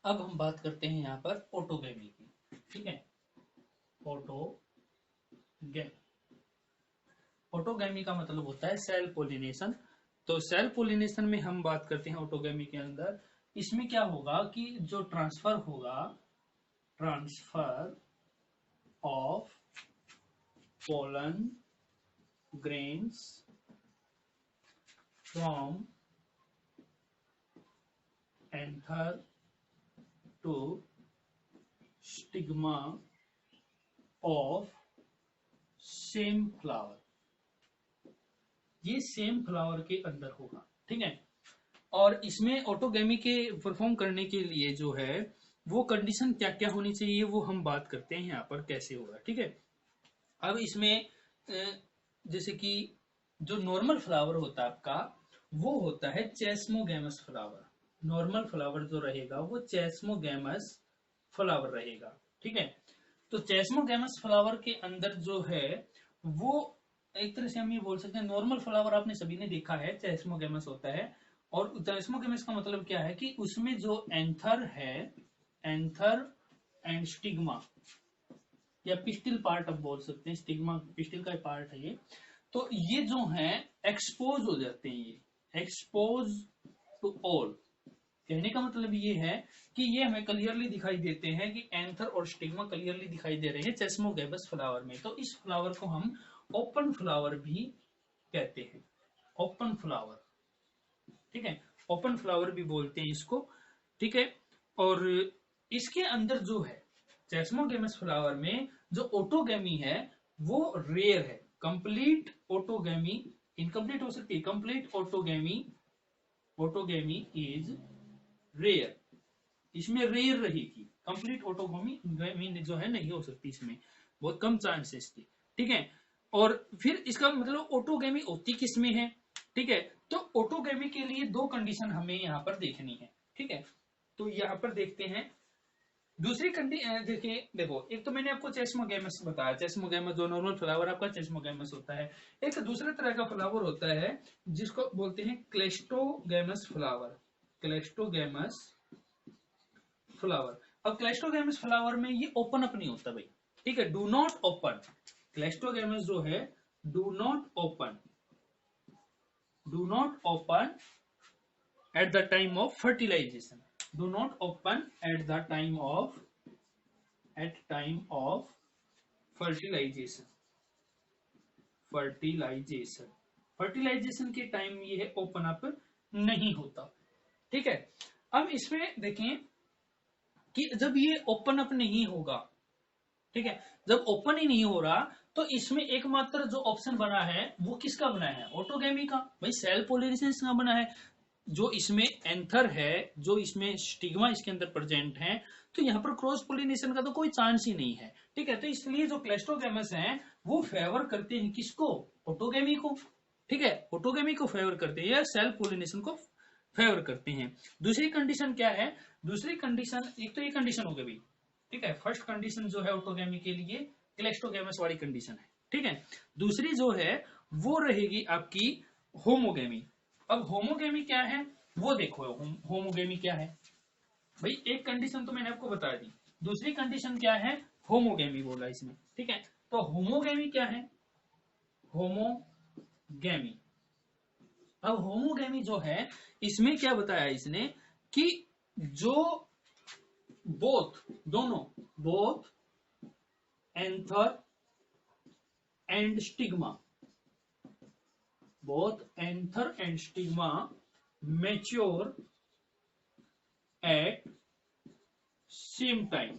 अब हम बात करते हैं यहाँ पर ऑटोगैमी की। ठीक है, ऑटोगैमी। ऑटोगैमी का मतलब होता है सेल पोलिनेशन। तो सेल पोलिनेशन में हम बात करते हैं ऑटोगैमी के अंदर, इसमें क्या होगा कि जो ट्रांसफर होगा, transfer of pollen grains from anther to stigma of same flower, ये सेम फ्लावर के अंदर होगा। ठीक है, और इसमें ऑटोगैमी के परफॉर्म करने के लिए जो है वो कंडीशन क्या क्या होनी चाहिए वो हम बात करते हैं यहाँ पर कैसे होगा। ठीक है, अब इसमें जैसे कि जो नॉर्मल फ्लावर होता है आपका, वो होता है चेस्मोगैमस फ्लावर। नॉर्मल फ्लावर जो रहेगा वो चेस्मोगैमस फ्लावर रहेगा। ठीक है, तो चेस्मोगैमस फ्लावर के अंदर जो है वो एक तरह से हम ये बोल सकते हैं, नॉर्मल फ्लावर आपने सभी ने देखा है चेस्मोगैमस होता है। और चेस्मोगैमस का मतलब क्या है कि उसमें जो एंथर है, एंथर एंड स्टिग्मा या पिस्टिल पार्ट आप बोल सकते हैं, स्टिग्मा पिस्टिल का पार्ट है ये। तो ये जो है एक्सपोज हो जाते हैं, ये एक्सपोज टू ऑल। कहने का मतलब ये है कि ये हमें क्लियरली दिखाई देते हैं कि एंथर और स्टिग्मा क्लियरली दिखाई दे रहे हैं चेस्मोगैबस फ्लावर में। तो इस फ्लावर को हम ओपन फ्लावर भी कहते हैं, ओपन फ्लावर। ठीक है, ओपन फ्लावर भी बोलते हैं इसको। ठीक है, और इसके अंदर जो है चेस्मोगेमस फ्लावर में जो ऑटोगैमी है वो रेयर है। कंप्लीट ऑटोगैमी इनकम्प्लीट हो सकती है, complete autogamy, autogamy is rare. इसमें रेयर रहेगी, कंप्लीट ऑटोगैमी जो है नहीं हो सकती, इसमें बहुत कम चांसेस थी। ठीक है, और फिर इसका मतलब ऑटोगैमी होती किसमें है। ठीक है, तो ऑटोगैमी के लिए दो कंडीशन हमें यहाँ पर देखनी है। ठीक है, तो यहाँ पर देखते हैं दूसरी कंडीशन। देखिए देखो, एक तो मैंने आपको चेस्मोगैमस बताया, चेस्मोगैमस जो नॉर्मल फ्लावर आपका चेस्मोगैमस होता है। एक दूसरे तरह का फ्लावर होता है जिसको बोलते हैं क्लेस्टोगैमस फ्लावर, क्लेस्टोगैमस फ्लावर। अब क्लेस्टोगैमस फ्लावर में ये ओपन अप नहीं होता भाई। ठीक है, डू नॉट ओपन, क्लेस्टोगैमस जो है do not open, do not open at the time of fertilization, do not open at the time of, at time of fertilization, fertilization, fertilization के टाइम ये ओपन अप नहीं होता। ठीक है, अब इसमें देखें कि जब ये ओपन अप नहीं होगा, ठीक है, जब ओपन ही नहीं हो रहा, तो इसमें एकमात्र जो ऑप्शन बना है वो किसका बना है, ऑटोगैमी का। भाई सेल पोलराइजेशन का बना है। जो इसमें एंथर है, जो इसमें स्टिग्मा इसके अंदर प्रेजेंट है, तो यहाँ पर क्रॉस पोलिनेशन का तो कोई चांस ही नहीं है। ठीक है, तो इसलिए जो क्लेस्टोगैमस हैं वो फेवर करते हैं किसको, ऑटोगैमी को। ठीक है, ऑटोगैमी को फेवर करते हैं या सेल पोलिनेशन को फेवर करते हैं। दूसरी कंडीशन क्या है, दूसरी कंडीशन, एक तो ये कंडीशन हो गई भाई। ठीक है, फर्स्ट कंडीशन जो है ऑटोगैमी के लिए क्लेस्टोगैमस वाली कंडीशन है। ठीक है, दूसरी जो है वो रहेगी आपकी होमोगैमी। अब होमोगेमी क्या है वो देखो, होमोगेमी क्या है भाई। एक कंडीशन तो मैंने आपको बता दी, दूसरी कंडीशन क्या है, होमोगेमी बोला इसमें। ठीक है, तो होमोगेमी क्या है, होमोगेमी। अब होमोगेमी जो है इसमें क्या बताया इसने कि जो बोथ, दोनों, both anther and stigma, both anther and stigma mature at same time,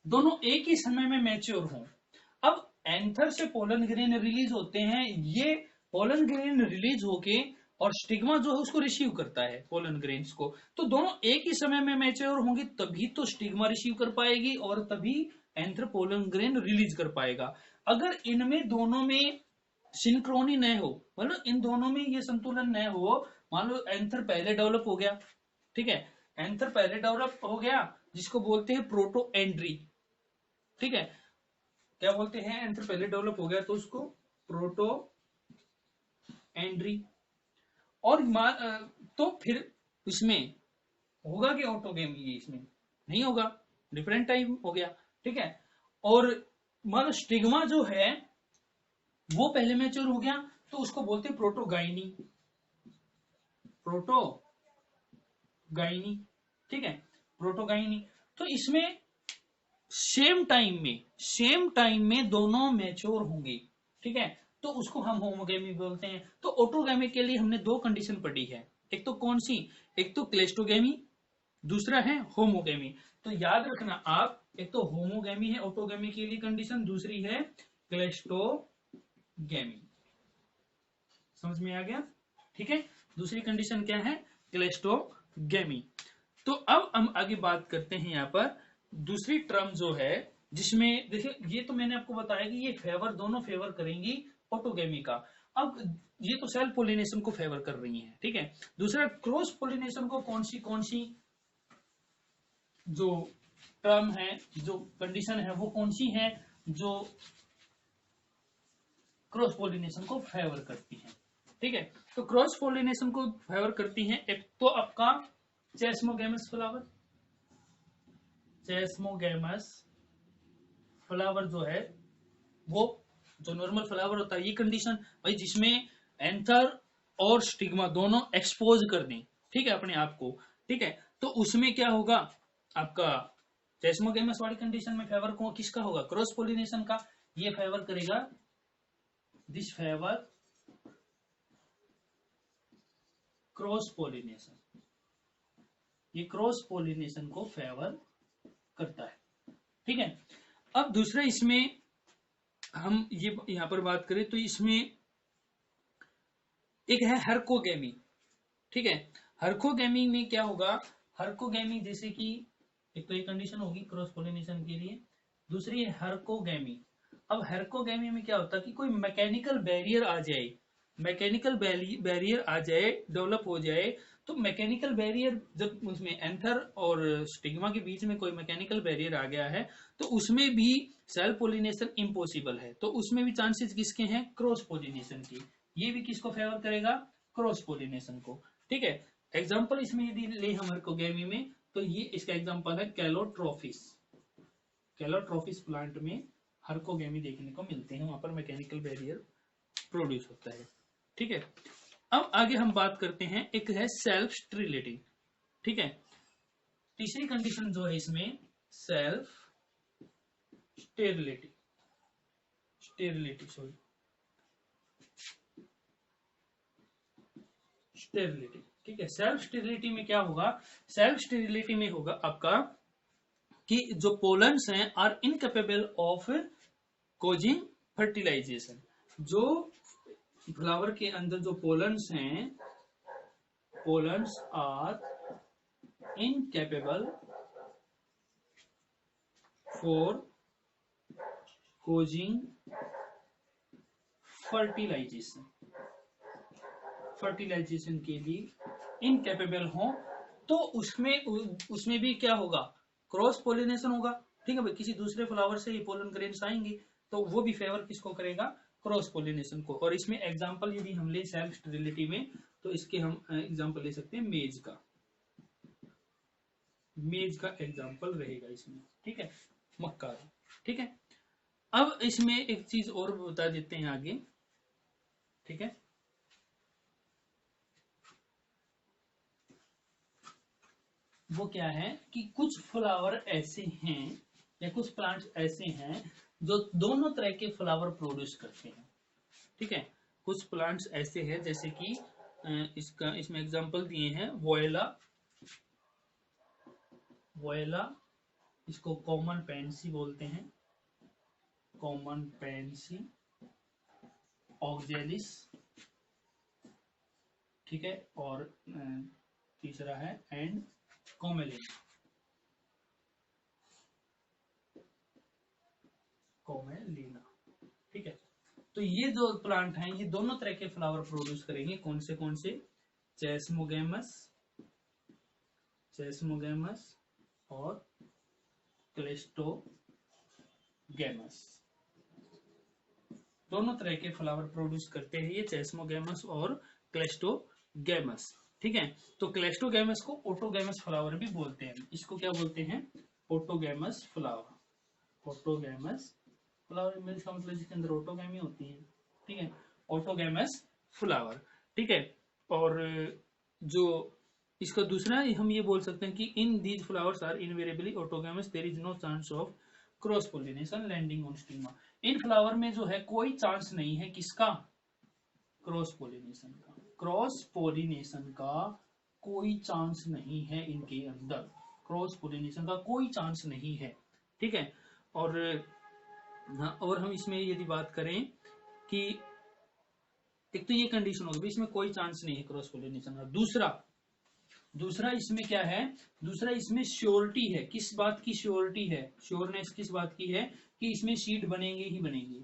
दोनों एक ही समय में मैच्योर हों। अब एंथर से पोलन ग्रेन रिलीज होते हैं, ये पोलन ग्रेन रिलीज होके और स्टिग्मा जो है उसको रिसीव करता है पोलन ग्रेन्स को। तो दोनों एक ही समय में मैच्योर होंगे तभी तो स्टिग्मा रिसीव कर पाएगी और तभी एंथर पोलन ग्रेन रिलीज कर पाएगा। अगर इनमें दोनों में सिंक्रोनी न हो, मतलब इन दोनों में ये संतुलन न हो, मान लो एंथर पहले डेवलप हो गया। ठीक है, एंथर पहले डेवलप हो गया जिसको बोलते हैं प्रोटो एंड्री। ठीक है, क्या बोलते हैं, एंथर पहले डेवलप हो गया तो उसको प्रोटो एंड्री। और तो फिर उसमें होगा कि ऑटोगेमी ये इसमें नहीं होगा, डिफरेंट टाइप हो गया, ठीक है। और मान लो स्टिग्मा जो है वो पहले मैच्योर हो गया तो उसको बोलते हैं प्रोटोगाइनी, प्रोटोगाइनी, ठीक है, प्रोटोगाइनी। तो इसमें सेम टाइम में दोनों मैच्योर होंगे, ठीक है, तो उसको हम होमोगेमी बोलते हैं। तो ऑटोगेमी के लिए हमने दो कंडीशन पढ़ी है, एक तो कौन सी, एक तो क्लेस्टोगेमी, दूसरा है होमोगेमी। तो याद रखना आप, एक तो होमोगेमी है ऑटोगेमी के लिए कंडीशन, दूसरी है क्लेस्टोगेमी। समझ में आ गया, ठीक है। दूसरी कंडीशन क्या है, क्लेस्टोगेमी। तो अब हम आगे बात करते हैं यहाँ पर दूसरी टर्म जो है, जिसमें देखिए ये तो मैंने आपको बताया कि ये फेवर, दोनों फेवर करेंगी ऑटोगेमी का। अब ये तो सेल्फ पोलिनेशन को फेवर कर रही है, ठीक है। दूसरा क्रॉस पोलिनेशन को कौन सी जो टर्म है, जो कंडीशन है वो कौन सी है जो क्रॉस पोलिनेशन को फेवर करती है, ठीक है। तो क्रॉस पोलिनेशन को फेवर करती है एक तो आपका चेस्मोगेमस फ्लावर, चेस्मोगेमस फ्लावर जो है वो जो नॉर्मल फ्लावर होता है, ये कंडीशन भाई जिसमें एंथर और स्टिग्मा दोनों एक्सपोज कर दें, ठीक है, अपने आप को, ठीक है। तो उसमें क्या होगा आपका चेस्मोगेमस वाली कंडीशन में फेवर को किसका होगा, क्रॉस पोलिनेशन का। ये फेवर करेगा, दिस फेवर क्रॉस पोलिनेशन, ये क्रॉस पोलिनेशन को फेवर करता है, ठीक है। अब दूसरा इसमें हम ये यहां पर बात करें तो इसमें एक है हर्कोगेमी, ठीक है। हर्कोगेमी में क्या होगा, हर्कोगेमी जैसे कि एक तो ये कंडीशन होगी क्रॉस पोलिनेशन के लिए, दूसरी है हर्कोगेमी। अब हर्कोगेमी में क्या होता है कि कोई मैकेनिकल बैरियर आ जाए, मैकेनिकल बैरियर आ जाए, डेवलप हो जाए। तो मैकेनिकल बैरियर जब उसमें एंथर और स्टिग्मा के बीच में कोई मैकेनिकल बैरियर आ गया है तो उसमें भी सेल्फ पोलिनेशन इम्पॉसिबल है, तो उसमें भी चांसेस किसके हैं, क्रॉस पोलिनेशन की। ये भी किसको फेवर करेगा, क्रॉस पोलिनेशन को, ठीक है। एग्जाम्पल इसमें यदि ले हम हर्कोगेमी में तो ये इसका एग्जाम्पल है कैलोट्रोफिस, कैलोट्रोफिस प्लांट में हर्कोगेमी देखने को मिलते हैं, वहां पर मैकेनिकल बैरियर प्रोड्यूस होता है, ठीक है। अब आगे हम बात करते हैं, एक है सेल्फ स्टेरिलिटी, ठीक है। तीसरी कंडीशन जो है इसमें सेल्फ स्टेरिलिटी, सॉरी स्टेरिलिटी, ठीक है। सेल्फ स्टेरिलिटी में क्या होगा, सेल्फ स्टेरिलिटी में होगा आपका कि जो पोलन्स हैं are incapable of causing fertilisation, जो फ्लावर के अंदर जो पोलन्स हैं, pollens are incapable for causing fertilisation, fertilisation के लिए इनकेपेबल हो, तो उसमें भी क्या होगा, क्रॉस पोलिनेशन होगा, ठीक है भाई। किसी दूसरे फ्लावर से ही पोलन ग्रेन्स आएंगे तो वो भी फेवर किसको करेगा, क्रॉस पोलिनेशन को। और इसमें एग्जांपल यदि हम ले सेल्फ स्टेरिलिटी में तो इसके हम एग्जांपल ले सकते हैं मेज का, मेज का एग्जांपल रहेगा इसमें, ठीक है, मक्का, ठीक है। अब इसमें एक चीज और बता देते हैं आगे, ठीक है। वो क्या है कि कुछ फ्लावर ऐसे हैं या कुछ प्लांट्स ऐसे हैं जो दोनों तरह के फ्लावर प्रोड्यूस करते हैं, ठीक है। कुछ प्लांट्स ऐसे हैं जैसे कि इसका इसमें एग्जांपल दिए हैं वोएला, वोएला, इसको कॉमन पेंसी बोलते हैं, कॉमन पेंसी, ऑक्जेलिस, ठीक है, और तीसरा है एंड कोमेलिना, कोमेलिना, ठीक है। तो ये जो प्लांट हैं ये दोनों तरह के फ्लावर प्रोड्यूस करेंगे, कौन से, चेस्मोगेमस, चेस्मोगेमस और क्लेस्टोगेमस, दोनों तरह के फ्लावर प्रोड्यूस करते हैं ये चेस्मोगेमस और क्लेस्टोगेमस। ठीक है। तो क्लेस्टोगैमस को ऑटोगैमस फ्लावर भी बोलते हैं। इसको क्या बोलते हैं? ऑटोगैमस फ्लावर। ऑटोगैमस फ्लावर में इसका मतलब जिसके अंदर ऑटोगैमी होती है, ठीक है, ऑटोगैमस फ्लावर, ठीक है। और जो इसका दूसरा हम ये बोल सकते हैं कि in these flowers are invariably autogamous, there is no chance of cross pollination landing on stigma. इन फ्लावर में जो है कोई चांस नहीं है किसका? क्रॉस पोलिनेशन का। क्रॉस पोलिनेशन का कोई चांस नहीं है इनके अंदर, क्रॉस पोलिनेशन का कोई चांस नहीं है, ठीक है। और हाँ, और हम इसमें यदि बात करें कि एक तो ये कंडीशन होगी इसमें कोई चांस नहीं है क्रॉस पोलिनेशन का। दूसरा इसमें क्या है? दूसरा इसमें श्योरिटी है। किस बात की श्योरिटी है? श्योरनेस किस बात की है? कि इसमें सीड बनेंगे ही बनेंगे,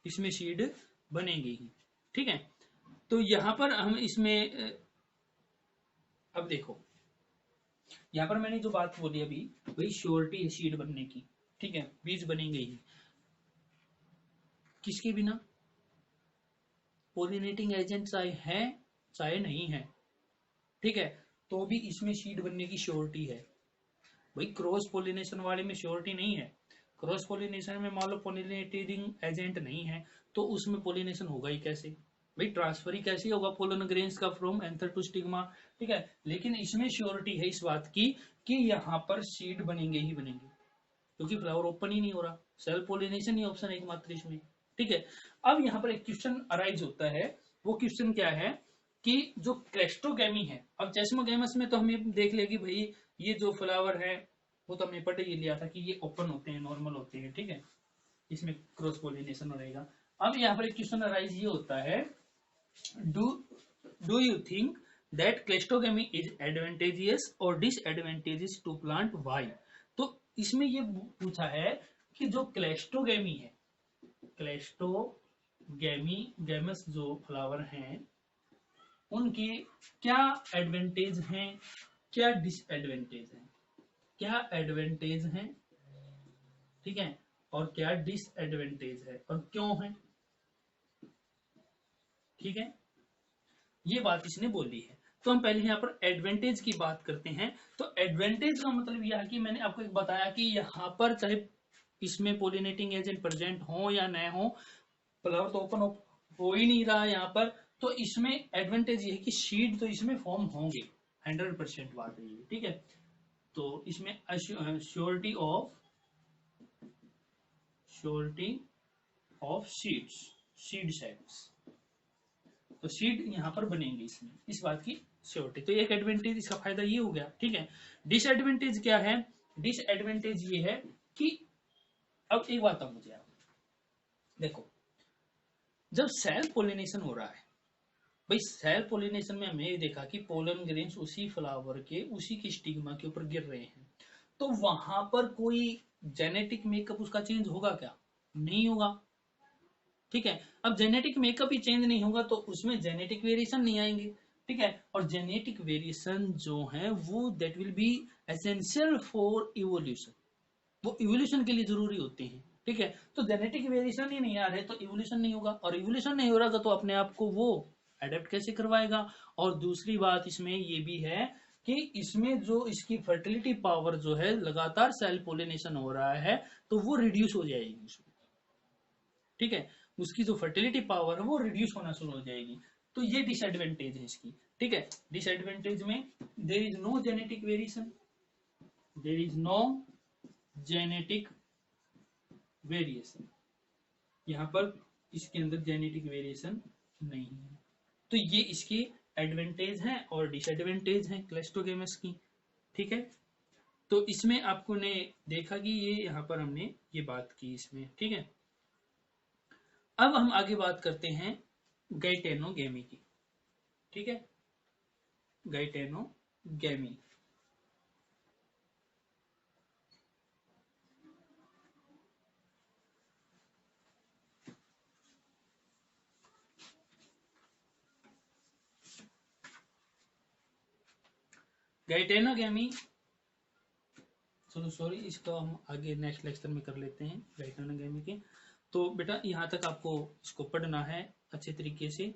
इसमें सीड बनेंगे ही, ठीक है। तो यहां पर हम इसमें अब देखो, यहां पर मैंने जो बात बोली अभी, वही श्योरिटी है सीड बनने की, ठीक है, बीज बनेंगे ही। किसके बिना? पोलिनेटिंग एजेंट चाहे है चाहे नहीं है, ठीक है, तो भी इसमें सीड बनने की श्योरिटी है। भाई क्रॉस पोलिनेशन वाले में श्योरिटी नहीं है। क्रॉस पोलिनेशन में मान लो पोलिनेटिंग एजेंट नहीं है तो उसमें पोलिनेशन होगा ही कैसे? भाई ट्रांसफर ही कैसे होगा पोलन ग्रेन्स का फ्रॉम एंथर टू स्टिग्मा, ठीक है। लेकिन इसमें श्योरिटी है इस बात की कि यहाँ पर सीड बनेंगे ही बनेंगे, क्योंकि फ्लावर ओपन ही नहीं हो रहा, सेल्फ पोलिनेशन ही ऑप्शन है एकमात्र इसमें, ठीक है। अब यहाँ पर एक क्वेश्चन अराइज होता है, वो क्वेश्चन क्या है कि जो क्लेस्टोगैमी है, अब चेस्मोगैमस में तो हमें देख लेगी भाई ये जो फ्लावर है वो तो हमने पढ़ ही लिया था कि ये ओपन होते हैं, नॉर्मल होते हैं, ठीक है, इसमें क्रॉस पोलिनेशन रहेगा। अब यहाँ पर एक क्वेश्चन अराइज ये होता है, do you think that cleistogamy is advantageous और डिसएडवांटेजियस टू प्लांट, व्हाई? तो इसमें ये पूछा है कि जो क्लेस्टोगैमी है, क्लेस्टोगैमी गैमस जो फ्लावर हैं उनके क्या एडवांटेज हैं, क्या डिसएडवांटेज हैं, क्या एडवांटेज हैं, ठीक है, और क्या डिसएडवांटेज है और क्यों है, ठीक है, ये बात इसने बोली है। तो हम पहले यहाँ पर एडवांटेज की बात करते हैं। तो एडवांटेज का मतलब यह है कि मैंने आपको एक बताया कि यहाँ पर चाहे इसमें पोलिनेटिंग एजेंट प्रेजेंट हो या न हो, फ्लावर तो ओपन हो ही नहीं रहा यहाँ पर, तो इसमें एडवांटेज ये है कि सीड तो इसमें फॉर्म होंगे, 100% बात है ये, ठीक है। तो इसमें श्योरिटी ऑफ सीड सेट्स, तो सीड यहाँ पर बनेंगे इसमें, इस बात की श्योरिटी। तो एक एडवांटेज इसका फायदा ये हो गया, ठीक है। डिसएडवांटेज क्या है? डिसएडवांटेज ये है कि अब एक बात मुझे आप देखो, जब सेल्फ पोलिनेशन हो रहा है, भाई सेल्फ पोलिनेशन में हमने देखा कि पोलन ग्रेन्स उसी फ्लावर के उसी की स्टिग्मा के ऊपर गिर रहे हैं, तो वहां पर कोई जेनेटिक मेकअप उसका चेंज होगा क्या? नहीं होगा, ठीक है। अब जेनेटिक मेकअप ही चेंज नहीं होगा तो उसमें जेनेटिक वेरिएशन नहीं आएंगे, ठीक है। और जेनेटिक वेरिएशन जो है वो that will be essential for evolution, वो इवोल्यूशन के लिए जरूरी होते हैं, ठीक है। तो जेनेटिक वेरिएशन ही नहीं आ रहे तो इवोल्यूशन नहीं होगा, और इवोल्यूशन नहीं हो रहा तो अपने आप को वो अडेप्ट कैसे करवाएगा? और दूसरी बात इसमें ये भी है कि इसमें जो इसकी फर्टिलिटी पावर जो है, लगातार सेल पोलिनेशन हो रहा है तो वो रिड्यूस हो जाएगी उसमें, ठीक है, उसकी जो फर्टिलिटी पावर है वो रिड्यूस होना शुरू हो जाएगी। तो ये डिसएडवांटेज है इसकी, ठीक है। डिसएडवांटेज में there is no genetic variation, there is no genetic variation, यहां पर इसके अंदर जेनेटिक वेरिएशन नहीं है। तो ये इसकी एडवांटेज है और डिसएडवांटेज है क्लेस्टोगेमस की, ठीक है। तो इसमें आपको ने देखा कि ये यहाँ पर हमने ये बात की इसमें, ठीक है। अब हम आगे बात करते हैं गाइटेनोगेमी की, ठीक है, गाइटेनोगेमी। गाइटेनोगेमी, चलो सॉरी, इसको हम आगे नेक्स्ट लेक्चर में कर लेते हैं गाइटेनोगेमी के। तो बेटा यहाँ तक आपको इसको पढ़ना है अच्छे तरीके से,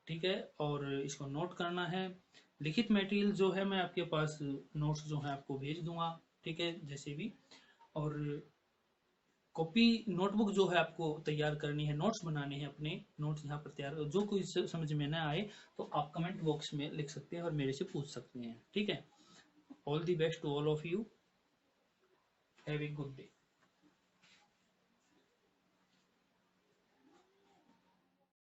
ठीक है, और इसको नोट करना है। लिखित मटेरियल जो है मैं आपके पास नोट्स जो है आपको भेज दूंगा, ठीक है, जैसे भी। और कॉपी नोटबुक जो है आपको तैयार करनी है, नोट्स बनाने हैं, अपने नोट्स यहाँ पर तैयार, जो कोई समझ में ना आए तो आप कमेंट बॉक्स में लिख सकते हैं और मेरे से पूछ सकते हैं, ठीक है। All the best to all of you, have a good day.